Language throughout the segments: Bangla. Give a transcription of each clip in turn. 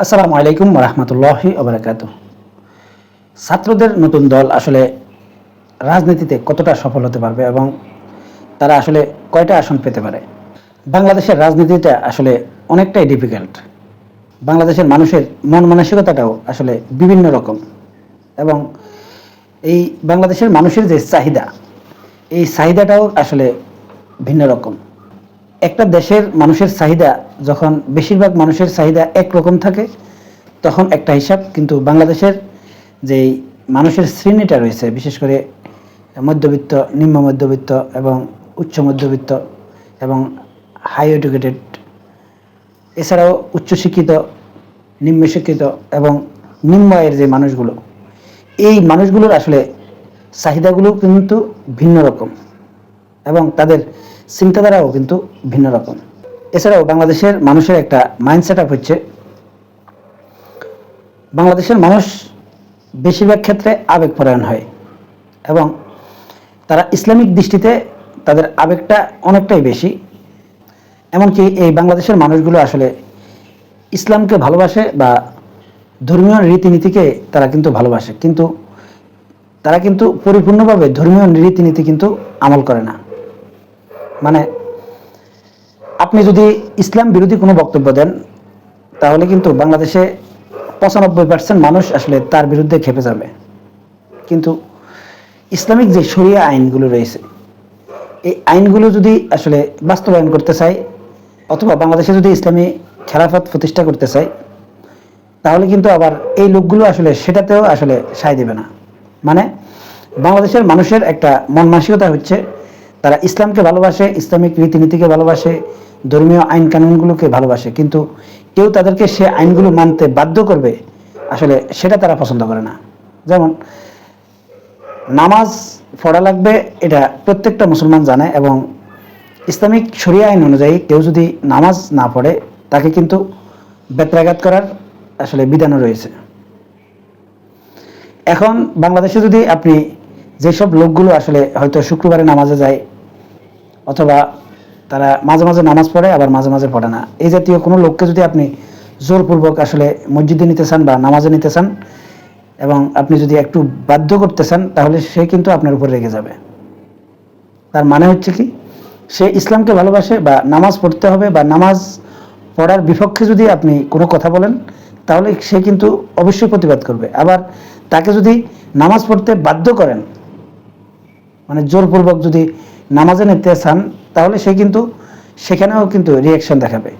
আসসালামু আলাইকুম রহমতুল্লাহি ওবারাকাতু। ছাত্রদের নতুন দল আসলে রাজনীতিতে কতটা সফল হতে পারবে এবং তারা আসলে কয়টা আসন পেতে পারে? বাংলাদেশের রাজনীতিটা আসলে অনেকটাই ডিফিকাল্ট। বাংলাদেশের মানুষের মন মানসিকতাটাও আসলে বিভিন্ন রকম এবং এই বাংলাদেশের মানুষের যে চাহিদা, এই চাহিদাটাও আসলে ভিন্ন রকম। একটা দেশের মানুষের চাহিদা যখন বেশিরভাগ মানুষের চাহিদা একরকম থাকে, তখন একটা হিসাব। কিন্তু বাংলাদেশের যেই মানুষের শ্রেণীটা রয়েছে, বিশেষ করে মধ্যবিত্ত, নিম্ন মধ্যবিত্ত এবং উচ্চ মধ্যবিত্ত এবং হাই এডুকেটেড, এছাড়াও উচ্চশিক্ষিত, নিম্ন শিক্ষিত এবং নিম্ন আয়ের যে মানুষগুলো, এই মানুষগুলোর আসলে চাহিদাগুলো কিন্তু ভিন্ন রকম এবং তাদের চিন্তাধারাও কিন্তু ভিন্ন রকম। এছাড়াও বাংলাদেশের মানুষের একটা মাইন্ড সেট আপ হচ্ছে, বাংলাদেশের মানুষ বেশিরভাগ ক্ষেত্রে আবেগপরায়ণ হয় এবং তারা ইসলামিক দৃষ্টিতে তাদের আবেগটা অনেকটাই বেশি। এমনকি এই বাংলাদেশের মানুষগুলো আসলে ইসলামকে ভালোবাসে বা ধর্মীয় রীতিনীতিকে তারা কিন্তু ভালোবাসে, কিন্তু তারা কিন্তু পরিপূর্ণভাবে ধর্মীয় রীতিনীতি কিন্তু আমল করে না। মানে আপনি যদি ইসলাম বিরোধী কোনো বক্তব্য দেন, তাহলে কিন্তু বাংলাদেশে 95% মানুষ আসলে তার বিরুদ্ধে খেপে যাবে। কিন্তু ইসলামিক যে শরিয়া আইনগুলো রয়েছে, এই আইনগুলো যদি আসলে বাস্তবায়ন করতে চায় অথবা বাংলাদেশে যদি ইসলামী খেলাফত প্রতিষ্ঠা করতে চায়, তাহলে কিন্তু আবার এই লোকগুলো আসলে সেটাতেও আসলে সায় দেবে না। মানে বাংলাদেশের মানুষের একটা মন মানসিকতা হচ্ছে, তারা ইসলামকে ভালোবাসে, ইসলামিক রীতিনীতিকে ভালোবাসে, ধর্মীয় আইন কানুনগুলোকে ভালোবাসে, কিন্তু কেউ তাদেরকে সে আইনগুলো মানতে বাধ্য করবে, আসলে সেটা তারা পছন্দ করে না। যেমন নামাজ পড়া লাগবে, এটা প্রত্যেকটা মুসলমান জানে এবং ইসলামিক শরিয়া আইন অনুযায়ী কেউ যদি নামাজ না পড়ে, তাকে কিন্তু বেত্রাঘাত করার আসলে বিধানও রয়েছে। এখন বাংলাদেশে যদি আপনি যেসব লোকগুলো আসলে হয়তো শুক্রবারে নামাজে যায় অথবা তারা মাঝে মাঝে নামাজ পড়ে আবার মাঝে মাঝে পড়ে না, এই জাতীয় কোনো লোককে যদি আপনি জোরপূর্বক আসলে মসজিদে নিতে চান বা নামাজে নিতে চান এবং আপনি যদি একটু বাধ্য করতে চান, তাহলে সে কিন্তু আপনার উপর রেগে যাবে। তার মানে হচ্ছে কি, সে ইসলামকে ভালোবাসে বা নামাজ পড়তে হবে বা নামাজ পড়ার বিপক্ষে যদি আপনি কোনো কথা বলেন, তাহলে সে কিন্তু অবশ্যই প্রতিবাদ করবে। আবার তাকে যদি নামাজ পড়তে বাধ্য করেন, মানে জোরপূর্বক যদি নামাজে নিতে চান, তাহলে সে কিন্তু সেখানেও কিন্তু রিয়াকশন দেখাবে।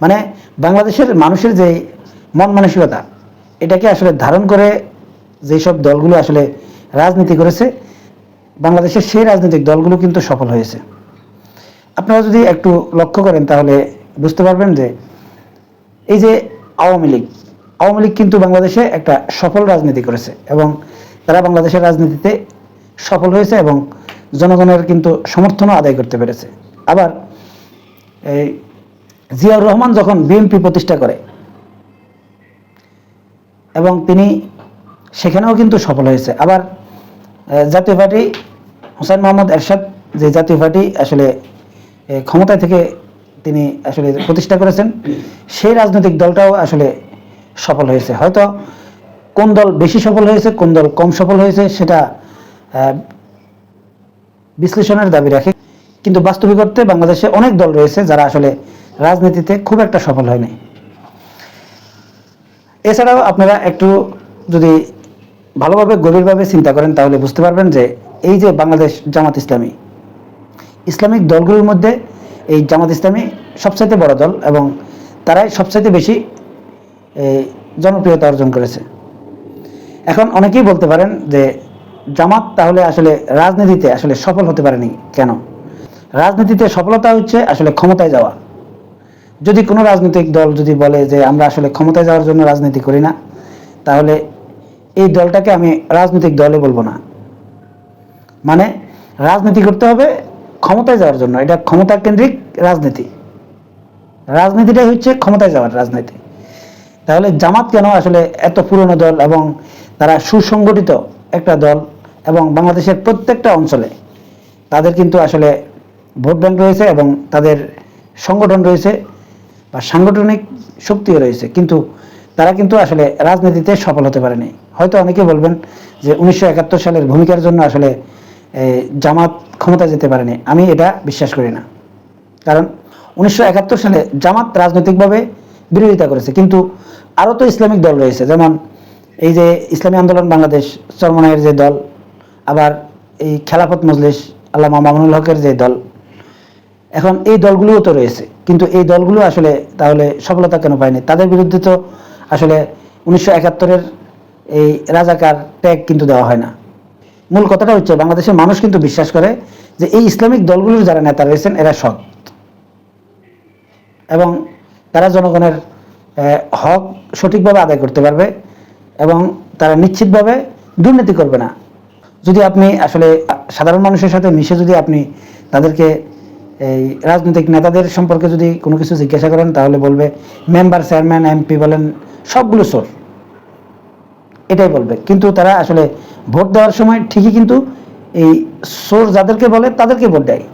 মানে বাংলাদেশের মানুষের যে মন মানসিকতা, এটাকে আসলে ধারণ করে যেসব দলগুলো আসলে রাজনীতি করেছে, বাংলাদেশের সেই রাজনৈতিক দলগুলো কিন্তু সফল হয়েছে। আপনারা যদি একটু লক্ষ্য করেন তাহলে বুঝতে পারবেন যে এই যে আওয়ামী লীগ কিন্তু বাংলাদেশে একটা সফল রাজনীতি করেছে এবং তারা বাংলাদেশের রাজনীতিতে সফল হয়েছে এবং জনগণের কিন্তু সমর্থনও আদায় করতে পেরেছে। আবার এই জিয়াউর রহমান যখন বিএনপি প্রতিষ্ঠা করে এবং তিনি সেখানেও কিন্তু সফল হয়েছে। আবার জাতীয় পার্টি, হোসেন মোহাম্মদ এরশাদ যে জাতীয় পার্টি আসলে ক্ষমতায় থেকে তিনি আসলে প্রতিষ্ঠা করেছেন, সেই রাজনৈতিক দলটাও আসলে সফল হয়েছে। হয়তো কোন দল বেশি সফল হয়েছে, কোন দল কম সফল হয়েছে, সেটা বিশ্লেষণের দাবি রাখে। কিন্তু বাস্তবিক অর্থে বাংলাদেশে অনেক দল রয়েছে যারা আসলে রাজনীতিতে খুব একটা সফল হয়নি। এছাড়াও আপনারা একটু যদি ভালোভাবে গভীরভাবে চিন্তা করেন, তাহলে বুঝতে পারবেন যে এই যে বাংলাদেশ জামাত ইসলামী, ইসলামিক দলগুলোর মধ্যে এই জামাত ইসলামী সবচাইতে বড় দল এবং তারাই সবচাইতে বেশি জনপ্রিয়তা অর্জন করেছে। এখন অনেকেই বলতে পারেন যে জামাত তাহলে আসলে রাজনীতিতে আসলে সফল হতে পারেনি কেন? রাজনীতিতে সফলতা হচ্ছে আসলে ক্ষমতায় যাওয়া। যদি কোনো রাজনৈতিক দল যদি বলে যে আমরা আসলে ক্ষমতায় যাওয়ার জন্য রাজনীতি করি না, তাহলে এই দলটাকে আমি রাজনৈতিক দলে বলবো না। মানে রাজনীতি করতে হবে ক্ষমতায় যাওয়ার জন্য, এটা ক্ষমতা কেন্দ্রিক রাজনীতি। রাজনীতিটাই হচ্ছে ক্ষমতায় যাওয়ার রাজনীতি। তাহলে জামাত কেন আসলে এত পুরনো দল এবং তারা সুসংগঠিত একটা দল এবং বাংলাদেশের প্রত্যেকটা অঞ্চলে তাদের কিন্তু আসলে ভোট ব্যাংক রয়েছে এবং তাদের সংগঠন রয়েছে। বা সাংগঠনিক শক্তিও রয়েছে, কিন্তু তারা কিন্তু আসলে রাজনীতিতে সফল হতে পারেনি। হয়তো অনেকে বলবেন যে 1971 সালের ভূমিকার জন্য আসলে জামাত ক্ষমতা যেতে পারেনি। আমি এটা বিশ্বাস করি না, কারণ 1971 সালে জামাত রাজনৈতিকভাবে বিরোধিতা করেছে, কিন্তু আরও তো ইসলামিক দল রয়েছে, যেমন এই যে ইসলামী আন্দোলন বাংলাদেশ চরমনাইয়ের যে দল, আবার এই খেলাফত মজলিস আল্লামা মামুনুল হকের যে দল, এখন এই দলগুলোও তো রয়েছে, কিন্তু এই দলগুলো আসলে তাহলে সফলতা কেন পায়নি? তাদের বিরুদ্ধে তো আসলে 1971-এর এই রাজাকার ট্যাগ কিন্তু দেওয়া হয় না। মূল কথাটা হচ্ছে বাংলাদেশের মানুষ কিন্তু বিশ্বাস করে যে এই ইসলামিক দলগুলোর যারা নেতা রয়েছেন এরা সৎ, এবং তারা জনগণের হক সঠিকভাবে আদায় করতে পারবে, এবং তারা নিশ্চিতভাবে দুর্নীতি করবে না। যদি আপনি আসলে সাধারণ মানুষের সাথে মিশে যদি আপনি তাদেরকে এই রাজনৈতিক নেতাদের সম্পর্কে যদি কোনো কিছু জিজ্ঞাসা করেন, তাহলে বলবে মেম্বার, চেয়ারম্যান, এমপি বলেন সবগুলো চোর, এটাই বলবে। কিন্তু তারা আসলে ভোট দেওয়ার সময় ঠিকই কিন্তু এই চোর যাদেরকে বলে তাদেরকে ভোট দেয়।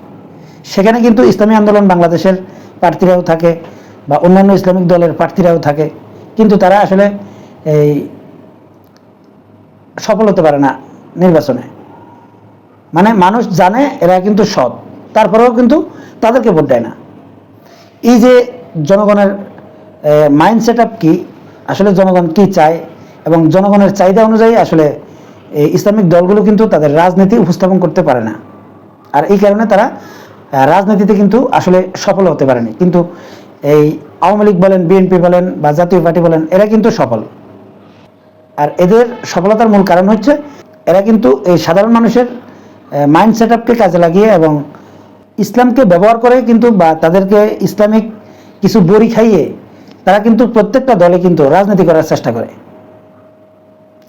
সেখানে কিন্তু ইসলামী আন্দোলন বাংলাদেশের প্রার্থীরাও থাকে বা অন্যান্য ইসলামিক দলের প্রার্থীরাও থাকে, কিন্তু তারা আসলে এই সফল হতে পারে না নির্বাচনে। মানে মানুষ জানে এরা কিন্তু সৎ, তারপরেও কিন্তু তাদেরকে ভোট দেয় না। এই যে জনগণের মাইন্ড সেট আপ কী, আসলে জনগণ কী চায় এবং জনগণের চাহিদা অনুযায়ী আসলে এই ইসলামিক দলগুলো কিন্তু তাদের রাজনীতি উপস্থাপন করতে পারে না, আর এই কারণে তারা রাজনীতিতে কিন্তু আসলে সফল হতে পারেনি। কিন্তু এই আওয়ামী লীগ বলেন, বিএনপি বলেন বা জাতীয় পার্টি বলেন, এরা কিন্তু সফল। আর এদের সফলতার মূল কারণ হচ্ছে এরা কিন্তু এই সাধারণ মানুষের মাইন্ড সেট আপকে কাজে লাগিয়ে এবং ইসলামকে ব্যবহার করে কিন্তু, বা তাদেরকে ইসলামিক কিছু বড়ি খাইয়ে তারা কিন্তু প্রত্যেকটা দলে কিন্তু রাজনীতি করার চেষ্টা করে।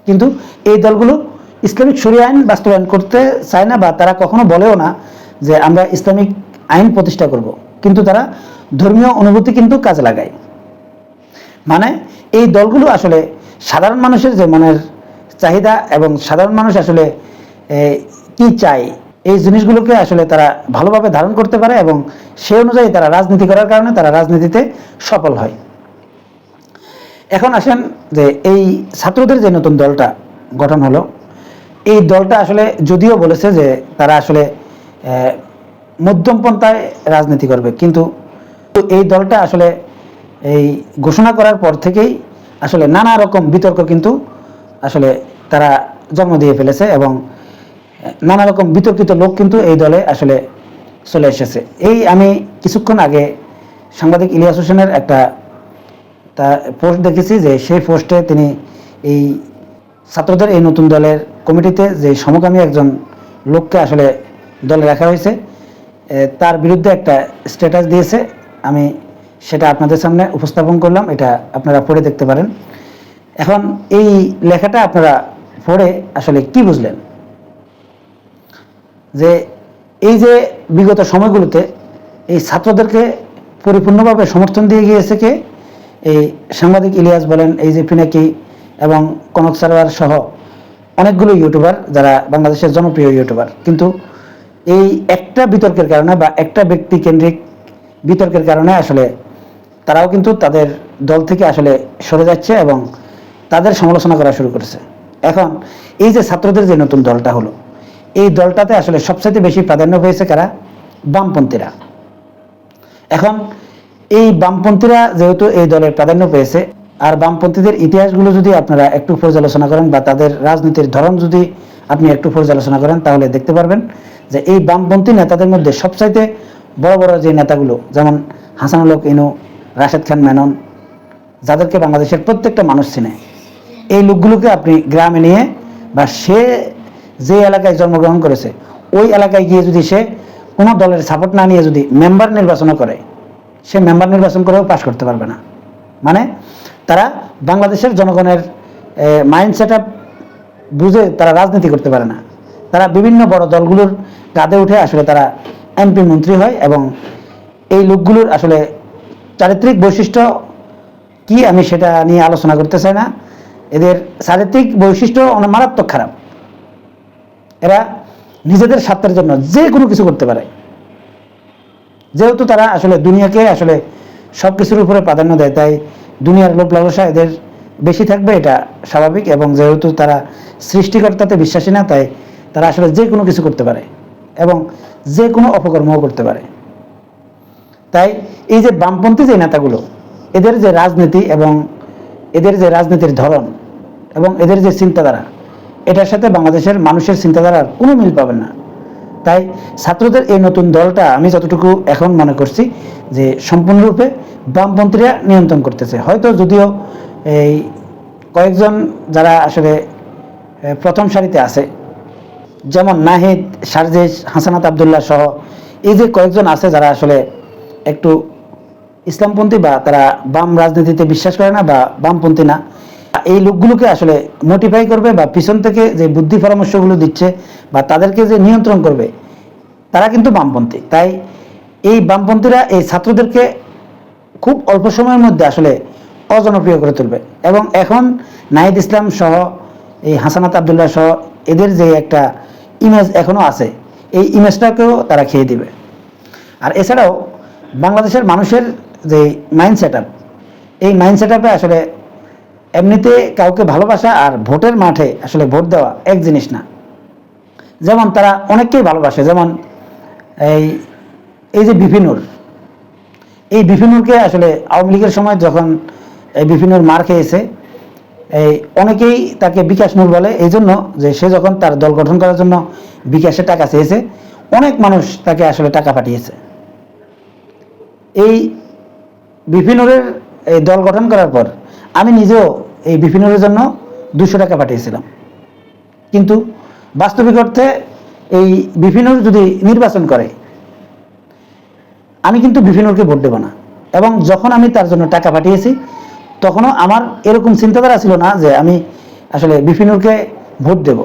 কিন্তু এই দলগুলো ইসলামিক শরিয়া আইন বাস্তবায়ন করতে চায় না, বা তারা কখনো বলেও না যে আমরা ইসলামিক আইন প্রতিষ্ঠা করব, কিন্তু তারা ধর্মীয় অনুভূতি কিন্তু কাজে লাগায়। মানে এই দলগুলো আসলে সাধারণ মানুষের যে মনের চাহিদা এবং সাধারণ মানুষ আসলে কি চায় এই জিনিসগুলোকে আসলে তারা ভালোভাবে ধারণ করতে পারে, এবং সেই অনুযায়ী তারা রাজনীতি করার কারণে তারা রাজনীতিতে সফল হয়। এখন আসেন যে এই ছাত্রদের যে নতুন দলটা গঠন হলো, এই দলটা আসলে যদিও বলেছে যে তারা আসলে মধ্যম পন্থায় রাজনীতি করবে, কিন্তু এই দলটা আসলে এই ঘোষণা করার পর থেকেই আসলে নানা রকম বিতর্ক কিন্তু আসলে তারা জন্ম দিয়ে ফেলেছে, এবং নানা রকম বিতর্কিত লোক কিন্তু এই দলে আসলে চলে এসেছে। এই আমি কিছুক্ষণ আগে সাংবাদিক ইলিয়াস হোসেনের একটা পোস্ট দেখেছি, যে সেই পোস্টে তিনি এই ছাত্রদের এই নতুন দলের কমিটিতে যে সমকামী একজন লোককে আসলে দলে রাখা হয়েছে, তার বিরুদ্ধে একটা স্ট্যাটাস দিয়েছে। আমি সেটা আপনাদের সামনে উপস্থাপন করলাম, এটা আপনারা পড়ে দেখতে পারেন। এখন এই লেখাটা আপনারা পড়ে আসলে কি বুঝলেন? যে এই যে বিগত সময়গুলোতে এই ছাত্রদেরকে পরিপূর্ণভাবে সমর্থন দিয়ে গিয়েছে কে? এই সাংবাদিক ইলিয়াস বলেন, এই যে পিনাকি এবং কনক সারোয়ার সহ অনেকগুলো ইউটিউবার যারা বাংলাদেশের জনপ্রিয় ইউটিউবার, কিন্তু এই একটা বিতর্কের কারণে বা একটা ব্যক্তি কেন্দ্রিক বিতর্কের কারণে আসলে তারাও কিন্তু তাদের দল থেকে আসলে সরে যাচ্ছে এবং তাদের সমালোচনা করা শুরু করেছে। এখন এই যে ছাত্রদের যে নতুন দলটা হলো, এই দলটাতে আসলে সবচাইতে বেশি প্রাধান্য পেয়েছে কারা? বামপন্থীরা। এখন এই বামপন্থীরা যেহেতু এই দলের প্রাধান্য পেয়েছে, আর বামপন্থীদের ইতিহাসগুলো যদি আপনারা একটু পর্যালোচনা করেন বা তাদের রাজনীতির ধরন যদি আপনি একটু পর্যালোচনা করেন, তাহলে দেখতে পারবেন যে এই বামপন্থী নেতাদের মধ্যে সবচাইতে বড় বড় যে নেতাগুলো, যেমন হাসানুল হক ইনু, রাশেদ খান মেনন, যাদেরকে বাংলাদেশের প্রত্যেকটা মানুষ চেনে, এই লোকগুলোকে আপনি গ্রামে নিয়ে বা সে যে এলাকায় জন্মগ্রহণ করেছে ওই এলাকায় গিয়ে যদি সে কোনো দলের সাপোর্ট না নিয়ে যদি মেম্বার নির্বাচনও করে, সে মেম্বার নির্বাচন করেও পাশ করতে পারবে না। মানে তারা বাংলাদেশের জনগণের মাইন্ড সেট আপ বুঝে তারা রাজনীতি করতে পারে না। তারা বিভিন্ন বড় দলগুলোর কাঁধে উঠে আসলে তারা এমপি মন্ত্রী হয়, এবং এই লোকগুলোর আসলে চারিত্রিক বৈশিষ্ট্য কি আমি সেটা নিয়ে আলোচনা করতে চাই না। এদের চারিত্রিক বৈশিষ্ট্য অনেক মারাত্মক খারাপ। এরা নিজেদের স্বার্থের জন্য যে কোনো কিছু করতে পারে, যেহেতু তারা আসলে দুনিয়াকে আসলে সব কিছুর উপরে প্রাধান্য দেয়, তাই দুনিয়ার লোভ লালসা এদের বেশি থাকবে, এটা স্বাভাবিক। এবং যেহেতু তারা সৃষ্টিকর্তাতে বিশ্বাসী না, তাই তারা আসলে যে কোনো কিছু করতে পারে এবং যে কোনো অপকর্মও করতে পারে। তাই এই যে বামপন্থী যে নেতাগুলো, এদের যে রাজনীতি এবং এদের যে রাজনীতির ধরন এবং এদের যে চিন্তাধারা, এটার সাথে বাংলাদেশের মানুষের চিন্তাধারার কোনো মিল পাবেন না। তাই ছাত্রদের এই নতুন দলটা আমি যতটুকু এখন মনে করছি যে সম্পূর্ণরূপে বামপন্থীরা নিয়ন্ত্রণ করতেছে। হয়তো যদিও এই কয়েকজন যারা আসলে প্রথম সারিতে আছে, যেমন নাহিদ, সারজেশ, হাসানাত আবদুল্লাহ সহ এই যে কয়েকজন আছে যারা আসলে একটু ইসলামপন্থী বা তারা বাম রাজনীতিতে বিশ্বাস করে না বা বামপন্থী না, এই লোকগুলোকে আসলে মোটিফাই করবে বা পিছন থেকে যে বুদ্ধি পরামর্শগুলো দিচ্ছে বা তাদেরকে যে নিয়ন্ত্রণ করবে, তারা কিন্তু বামপন্থী। তাই এই বামপন্থীরা এই ছাত্রদেরকে খুব অল্প সময়ের মধ্যে আসলে অজনপ্রিয় করে তুলবে। এবং এখন নাহিদ ইসলাম সহ এই হাসানাত আবদুল্লাহ সহ এদের যে একটা ইমেজ এখনও আছে, এই ইমেজটাকেও তারা খেয়ে দিবে। আর এছাড়াও বাংলাদেশের মানুষের যে মাইন্ড সেট আপ, এই মাইন্ড সেট আপে আসলে এমনিতে কাউকে ভালোবাসা আর ভোটের মাঠে আসলে ভোট দেওয়া এক জিনিস না। যেমন তারা অনেককেই ভালোবাসে, যেমন এই যে বিপিনুর, এই বিপিনুরকে আসলে আওয়ামী লীগের সময় যখন এই বিপিনুর মার খেয়েছে, এই অনেকেই তাকে বিকাশ নূর বলে, এই জন্য যে সে যখন তার দল গঠন করার জন্য বিকাশে টাকা চেয়েছে, অনেক মানুষ তাকে আসলে টাকা পাঠিয়েছে। এই বিপিনুরের এই দল গঠন করার পর আমি নিজেও এই বিপিনুরের জন্য 200 টাকা পাঠিয়েছিলাম। কিন্তু বাস্তবিক অর্থে এই বিপিনুর যদি নির্বাচন করে, আমি কিন্তু বিপিনুরকে ভোট দেব না। এবং যখন আমি তার জন্য টাকা পাঠিয়েছি, তখনও আমার এরকম চিন্তাধারা ছিল না যে আমি আসলে বিপিনুরকে ভোট দেব।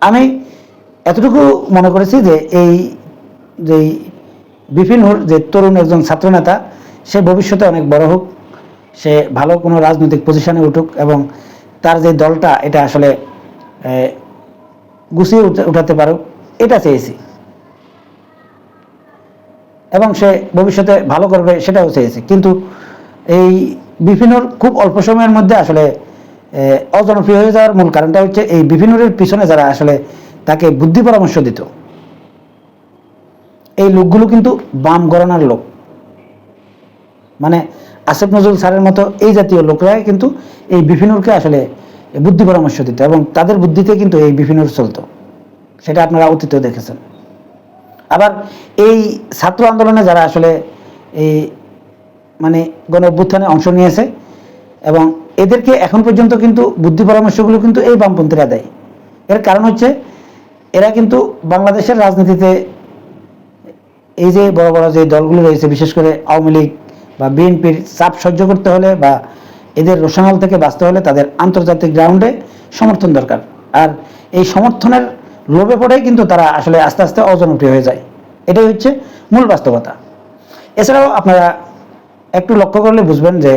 আমি এতটুকু মনে করেছি যে এই যে বিপিনুর যে তরুণ একজন ছাত্রনেতা, সে ভবিষ্যতে অনেক বড় হোক, সে ভালো কোনো রাজনৈতিক পজিশনে উঠুক এবং তার যে দলটা এটা আসলে গুছিয়ে উঠাতে পারুক, এটা চেয়েছি। এবং সে ভবিষ্যতে ভালো করবে সেটাও চেয়েছি। কিন্তু এই বিপিনুর খুব অল্প সময়ের মধ্যে আসলে অজনপ্রিয় হয়ে যাওয়ার মূল কারণটা হচ্ছে এই বিপিনুরের পিছনে যারা আসলে তাকে বুদ্ধি পরামর্শ দিত, এই লোকগুলো কিন্তু বাম ঘরানার লোক। মানে আসিফ নজরুল স্যারের মতো এই জাতীয় লোকরাই কিন্তু এই বিপিনুরকে আসলে বুদ্ধি পরামর্শ দিত এবং তাদের বুদ্ধিতে কিন্তু এই বিপিনুর চলতো, সেটা আপনারা অতীতেও দেখেছেন। আবার এই ছাত্র আন্দোলনে যারা আসলে এই মানে গণ অভ্যুত্থানে অংশ নিয়েছে এবং এদেরকে এখন পর্যন্ত কিন্তু বুদ্ধি পরামর্শগুলো কিন্তু এই বামপন্থীরা দেয়। এর কারণ হচ্ছে এরা কিন্তু বাংলাদেশের রাজনীতিতে এই যে বড় বড় যে দলগুলো রয়েছে, বিশেষ করে আওয়ামী লীগ বা বিএনপির চাপ সহ্য করতে হলে বা এদের রোষানল থেকে বাঁচতে হলে তাদের আন্তর্জাতিক গ্রাউন্ডে সমর্থন দরকার। আর এই সমর্থনের লোভে পড়েই কিন্তু তারা আসলে আস্তে আস্তে অজনপ্রিয় হয়ে যায়। এটাই হচ্ছে মূল বাস্তবতা। এছাড়াও আপনারা একটু লক্ষ্য করলে বুঝবেন যে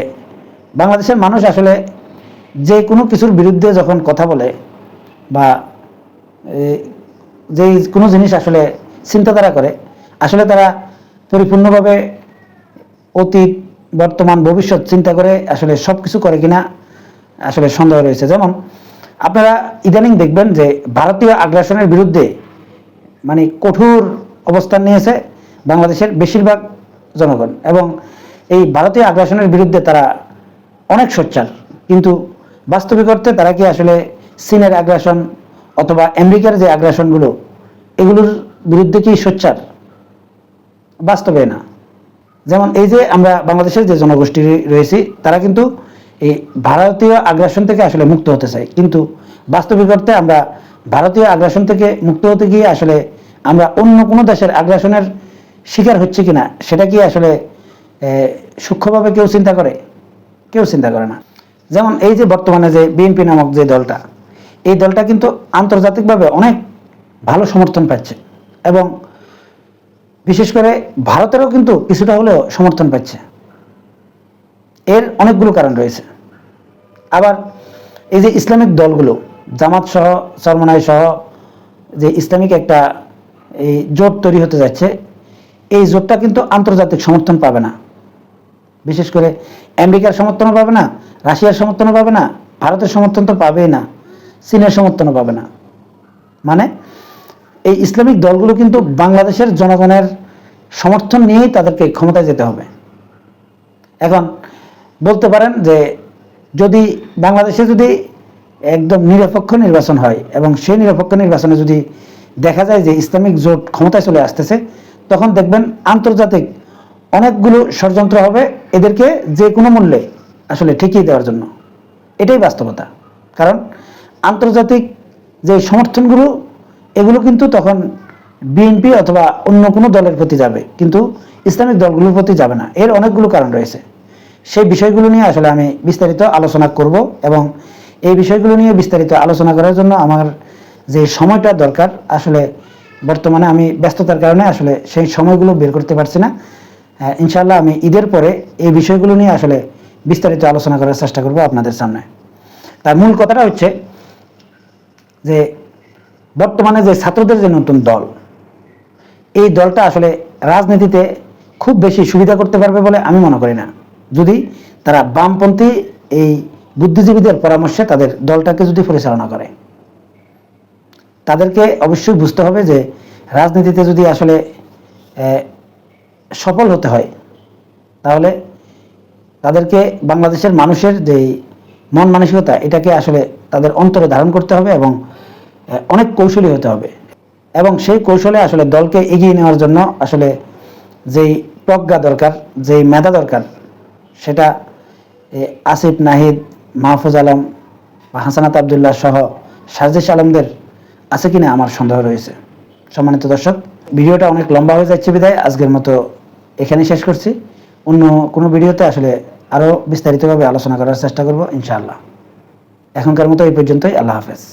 বাংলাদেশের মানুষ আসলে যে কোনো কিছুর বিরুদ্ধে যখন কথা বলে বা যে কোনো জিনিস আসলে চিন্তাধারা করে, আসলে তারা পরিপূর্ণভাবে অতীত, বর্তমান, ভবিষ্যৎ চিন্তা করে আসলে সব কিছু করে কিনা আসলে সন্দেহ রয়েছে। যেমন আপনারা ইদানিং দেখবেন যে ভারতীয় আগ্রাসনের বিরুদ্ধে মানে কঠোর অবস্থান নিয়েছে বাংলাদেশের বেশিরভাগ জনগণ এবং এই ভারতীয় আগ্রাসনের বিরুদ্ধে তারা অনেক সোচ্চার। কিন্তু বাস্তবিক অর্থে তারা কি আসলে চীনের আগ্রাসন অথবা আমেরিকার যে আগ্রাসনগুলো, এগুলোর বিরুদ্ধে কি সোচ্চার? বাস্তবে না। যেমন এই যে আমরা বাংলাদেশের যে জনগোষ্ঠী রয়েছি, তারা কিন্তু এই ভারতীয় আগ্রাসন থেকে আসলে মুক্ত হতে চায়, কিন্তু বাস্তবিক অর্থে আমরা ভারতীয় আগ্রাসন থেকে মুক্ত হতে গিয়ে আসলে আমরা অন্য কোনো দেশের আগ্রাসনের শিকার হচ্ছে কিনা সেটা কি আসলে সূক্ষ্মভাবে কেউ চিন্তা করে? কেউ চিন্তা করে না। যেমন এই যে বর্তমানে যে বিএনপি নামক যে দলটা, এই দলটা কিন্তু আন্তর্জাতিকভাবে অনেক ভালো সমর্থন পাচ্ছে এবং বিশেষ করে ভারতেরও কিন্তু কিছুটা হলেও সমর্থন পাচ্ছে। এর অনেকগুলো কারণ রয়েছে। আবার এই যে ইসলামিক দলগুলো, জামাত সহ, চরমনাই সহ যে ইসলামিক একটা এই জোট তৈরি হতে যাচ্ছে, এই জোটটা কিন্তু আন্তর্জাতিক সমর্থন পাবে না। বিশেষ করে আমেরিকার সমর্থনও পাবে না, রাশিয়ার সমর্থনও পাবে না, ভারতের সমর্থন তো পাবেই না, চীনের সমর্থনও পাবে না। মানে এই ইসলামিক দলগুলো কিন্তু বাংলাদেশের জনগণের সমর্থন নিয়েই তাদেরকে ক্ষমতায় যেতে হবে। এখন বলতে পারেন যে যদি বাংলাদেশে যদি একদম নিরপেক্ষ নির্বাচন হয় এবং সেই নিরপেক্ষ নির্বাচনে যদি দেখা যায় যে ইসলামিক জোট ক্ষমতায় চলে আসতেছে, তখন দেখবেন আন্তর্জাতিক অনেকগুলো ষড়যন্ত্র হবে এদেরকে যে কোনো মূল্যে আসলে ঠেকিয়ে দেওয়ার জন্য। এটাই বাস্তবতা। কারণ আন্তর্জাতিক যে সমর্থনগুলো এগুলো কিন্তু তখন বিএনপি অথবা অন্য কোনো দলের প্রতি যাবে, কিন্তু ইসলামিক দলগুলোর প্রতি যাবে না। এর অনেকগুলো কারণ রয়েছে। সেই বিষয়গুলো নিয়ে আসলে আমি বিস্তারিত আলোচনা করব এবং এই বিষয়গুলো নিয়ে বিস্তারিত আলোচনা করার জন্য আমার যে সময়টা দরকার, আসলে বর্তমানে আমি ব্যস্ততার কারণে আসলে সেই সময়গুলো বের করতে পারছি না। ইনশাআল্লাহ আমি ঈদের পরে এই বিষয়গুলো নিয়ে আসলে বিস্তারিত আলোচনা করার চেষ্টা করব আপনাদের সামনে। তার মূল কথাটা হচ্ছে যে বর্তমানে যে ছাত্রদের যে নতুন দল, এই দলটা আসলে রাজনীতিতে খুব বেশি সুবিধা করতে পারবে বলে আমি মনে করি না, যদি তারা বামপন্থী এই বুদ্ধিজীবীদের পরামর্শে তাদের দলটাকে যদি পরিচালনা করে। তাদেরকে অবশ্যই বুঝতে হবে যে রাজনীতিতে যদি আসলে সফল হতে হয়, তাহলে তাদেরকে বাংলাদেশের মানুষের যে মন মানসিকতা, এটাকে আসলে তাদের অন্তরে ধারণ করতে হবে এবং অনেক কৌশলী হতে হবে। এবং সেই কৌশলে আসলে দলকে এগিয়ে নেওয়ার জন্য আসলে যেই প্রজ্ঞা দরকার, যেই মেধা দরকার, সেটা আসিফ নাহিদ, মাহফুজ আলম বা হাসানাত আবদুল্লাহ সহ সাজিশ আলমদের আছে কিনা আমার সন্দেহ রয়েছে। সম্মানিত দর্শক, ভিডিওটা অনেক লম্বা হয়ে যাচ্ছে বিধায় আজকের মতো এখানেই শেষ করছি। অন্য কোনো ভিডিওতে আসলে আরও বিস্তারিতভাবে আলোচনা করার চেষ্টা করব ইনশাআল্লাহ। এখনকার মতো এই পর্যন্তই। আল্লাহ হাফেজ।